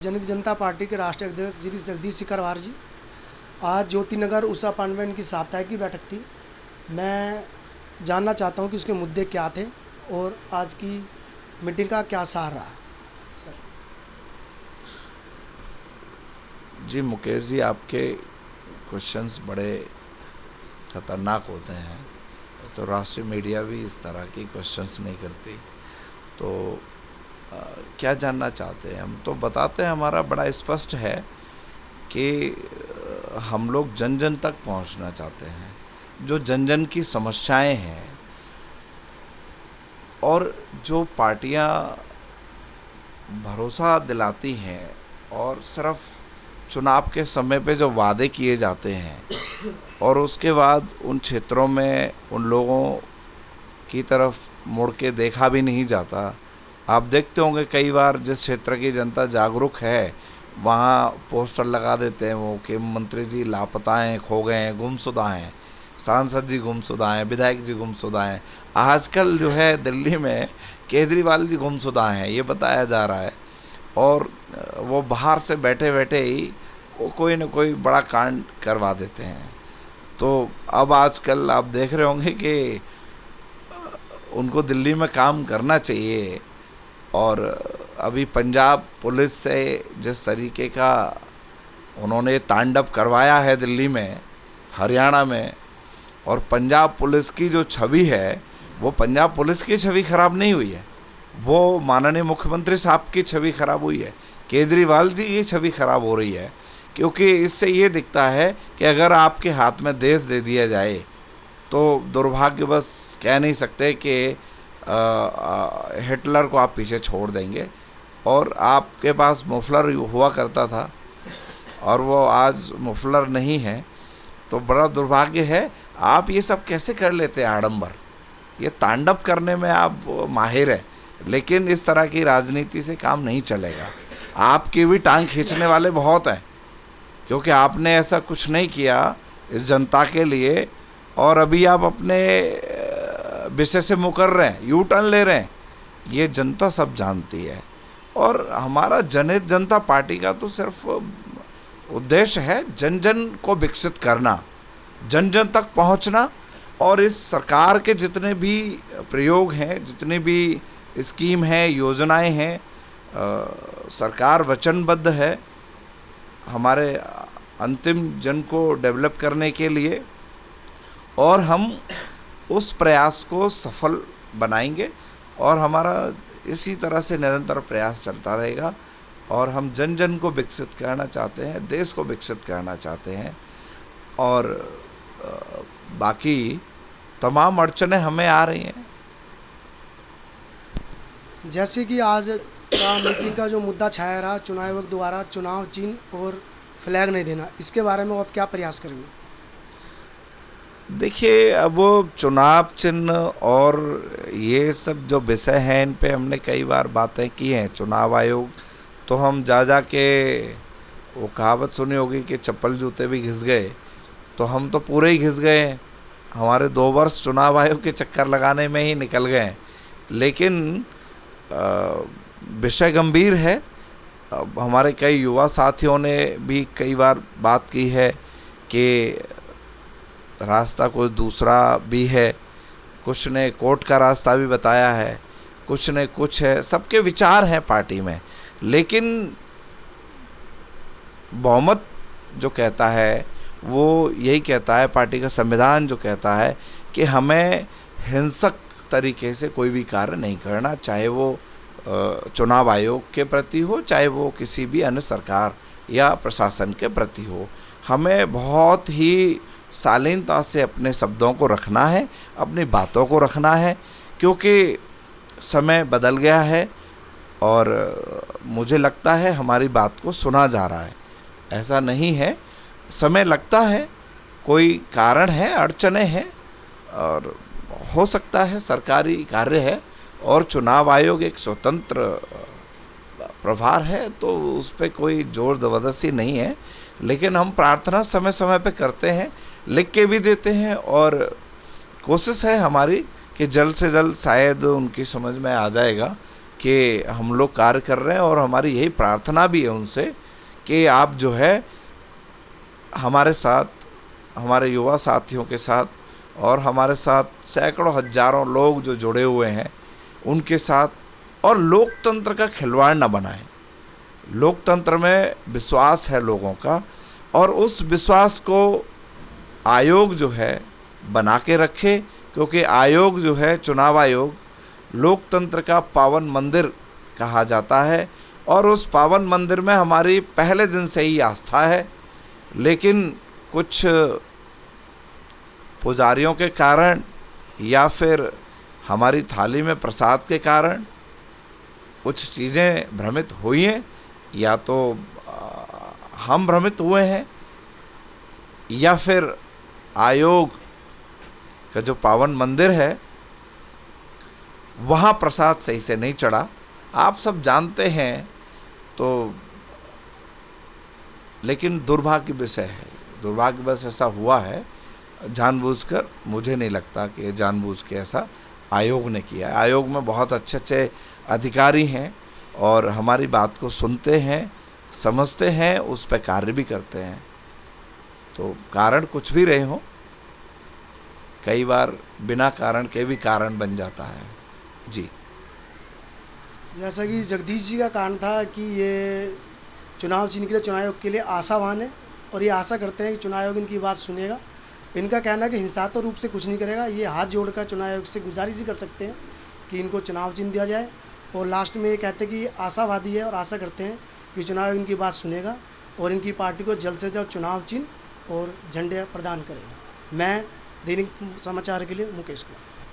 जनहित जनता पार्टी के राष्ट्रीय अध्यक्ष श्री जगदीश सिकरवार जी, आज ज्योतिनगर उषा पांड में इनकी साप्ताहिक की बैठक थी। मैं जानना चाहता हूं कि उसके मुद्दे क्या थे और आज की मीटिंग का क्या सार रहा। सर जी मुकेश जी, आपके क्वेश्चंस बड़े ख़तरनाक होते हैं, तो राष्ट्रीय मीडिया भी इस तरह की क्वेश्चंस नहीं करती। तो क्या जानना चाहते हैं? हम तो बताते हैं, हमारा बड़ा स्पष्ट है कि हम लोग जन जन तक पहुंचना चाहते हैं। जो जन जन की समस्याएं हैं और जो पार्टियां भरोसा दिलाती हैं और सिर्फ चुनाव के समय पे जो वादे किए जाते हैं और उसके बाद उन क्षेत्रों में उन लोगों की तरफ मुड़ के देखा भी नहीं जाता। आप देखते होंगे कई बार जिस क्षेत्र की जनता जागरूक है वहाँ पोस्टर लगा देते हैं वो कि मंत्री जी लापता हैं, खो गए हैं, गुमशुदा हैं, सांसद जी गुमशुदा हैं, विधायक जी गुमशुदा हैं। आजकल जो है दिल्ली में केजरीवाल जी गुमशुदा हैं, ये बताया जा रहा है। और वो बाहर से बैठे बैठे ही वो कोई न कोई बड़ा कांड करवा देते हैं। तो अब आजकल आप देख रहे होंगे कि उनको दिल्ली में काम करना चाहिए। और अभी पंजाब पुलिस से जिस तरीके का उन्होंने तांडव करवाया है दिल्ली में, हरियाणा में, और पंजाब पुलिस की जो छवि है वो पंजाब पुलिस की छवि खराब नहीं हुई है, वो माननीय मुख्यमंत्री साहब की छवि खराब हुई है, केजरीवाल जी की छवि खराब हो रही है। क्योंकि इससे ये दिखता है कि अगर आपके हाथ में देश दे दिया जाए तो दुर्भाग्यवश कह नहीं सकते कि हिटलर को आप पीछे छोड़ देंगे। और आपके पास मुफलर हुआ करता था और वो आज मुफलर नहीं है, तो बड़ा दुर्भाग्य है। आप ये सब कैसे कर लेते हैं आडंबर, ये तांडव करने में आप माहिर हैं, लेकिन इस तरह की राजनीति से काम नहीं चलेगा। आपकी भी टांग खींचने वाले बहुत हैं, क्योंकि आपने ऐसा कुछ नहीं किया इस जनता के लिए और अभी आप अपने विषय से मुकर रहे हैं, यू टर्न ले रहे हैं, ये जनता सब जानती है। और हमारा जनहित जनता पार्टी का तो सिर्फ उद्देश्य है जन जन को विकसित करना, जन जन तक पहुंचना। और इस सरकार के जितने भी प्रयोग हैं, जितने भी स्कीम हैं, योजनाएं हैं, सरकार वचनबद्ध है हमारे अंतिम जन को डेवलप करने के लिए, और हम उस प्रयास को सफल बनाएंगे। और हमारा इसी तरह से निरंतर प्रयास चलता रहेगा। और हम जन जन को विकसित करना चाहते हैं, देश को विकसित करना चाहते हैं। और बाकी तमाम अड़चनें हमें आ रही हैं। जैसे कि आज का मीटिंग का जो मुद्दा छाया रहा, चुनाव आयोग द्वारा चुनाव चिन्ह और फ्लैग नहीं देना, इसके बारे में आप क्या प्रयास करेंगे? देखिए, अब वो चुनाव चिन्ह और ये सब जो विषय हैं, इन पे हमने कई बार बातें की हैं। चुनाव आयोग तो हम जा के, वो कहावत सुनी होगी कि चप्पल जूते भी घिस गए, तो हम तो पूरे ही घिस गए हैं। हमारे 2 वर्ष चुनाव आयोग के चक्कर लगाने में ही निकल गए हैं। लेकिन विषय गंभीर है। अब हमारे कई युवा साथियों ने भी कई बार बात की है कि रास्ता कोई दूसरा भी है, कुछ ने कोर्ट का रास्ता भी बताया है, कुछ ने कुछ है, सबके विचार हैं पार्टी में। लेकिन बहुमत जो कहता है वो यही कहता है, पार्टी का संविधान जो कहता है कि हमें हिंसक तरीके से कोई भी कार्य नहीं करना, चाहे वो चुनाव आयोग के प्रति हो, चाहे वो किसी भी अन्य सरकार या प्रशासन के प्रति हो। हमें बहुत ही शालीनता से अपने शब्दों को रखना है, अपनी बातों को रखना है, क्योंकि समय बदल गया है और मुझे लगता है हमारी बात को सुना जा रहा है। ऐसा नहीं है, समय लगता है, कोई कारण है, अड़चनें हैं, और हो सकता है सरकारी कार्य है और चुनाव आयोग एक स्वतंत्र प्रभार है, तो उस पर कोई जोर ज़बरदस्ती नहीं है। लेकिन हम प्रार्थना समय समय पे करते हैं, लिख के भी देते हैं, और कोशिश है हमारी कि जल्द से जल्द शायद उनकी समझ में आ जाएगा कि हम लोग कार्य कर रहे हैं और हमारी यही प्रार्थना भी है उनसे कि आप जो है हमारे साथ, हमारे युवा साथियों के साथ और हमारे साथ सैकड़ों हजारों लोग जो जुड़े हुए हैं उनके साथ, और लोकतंत्र का खिलवाड़ न बनाएं। लोकतंत्र में विश्वास है लोगों का, और उस विश्वास को आयोग जो है बना के रखे, क्योंकि आयोग जो है, चुनाव आयोग, लोकतंत्र का पावन मंदिर कहा जाता है और उस पावन मंदिर में हमारी पहले दिन से ही आस्था है। लेकिन कुछ पुजारियों के कारण या फिर हमारी थाली में प्रसाद के कारण कुछ चीज़ें भ्रमित हुई हैं, या तो हम भ्रमित हुए हैं या फिर आयोग का जो पावन मंदिर है वहाँ प्रसाद सही से नहीं चढ़ा। आप सब जानते हैं, तो लेकिन दुर्भाग्य विषय है, दुर्भाग्यवश ऐसा हुआ है, जानबूझकर मुझे नहीं लगता कि जानबूझ के ऐसा आयोग ने किया है। आयोग में बहुत अच्छे अच्छे अधिकारी हैं और हमारी बात को सुनते हैं, समझते हैं, उस पर कार्य भी करते हैं। तो कारण कुछ भी रहे हों, कई बार बिना कारण के भी कारण बन जाता है। जी, जैसा कि जगदीश जी का कारण था कि ये चुनाव चिन्ह के लिए चुनाव आयोग के लिए आशावान है और ये आशा करते हैं कि चुनाव आयोग इनकी बात सुनेगा। इनका कहना है कि हिंसात्मक रूप से कुछ नहीं करेगा। ये हाथ जोड़कर चुनाव आयोग से गुजारिश ही कर सकते हैं कि इनको चुनाव चिन्ह दिया जाए, और लास्ट में ये कहते हैं कि ये आशावादी है और आशा करते हैं कि चुनाव आयोग इनकी बात सुनेगा और इनकी पार्टी को जल्द से जल्द चुनाव चिन्ह और झंडे प्रदान करेगा। मैं दैनिक समाचार के लिए मुकेश कुमार।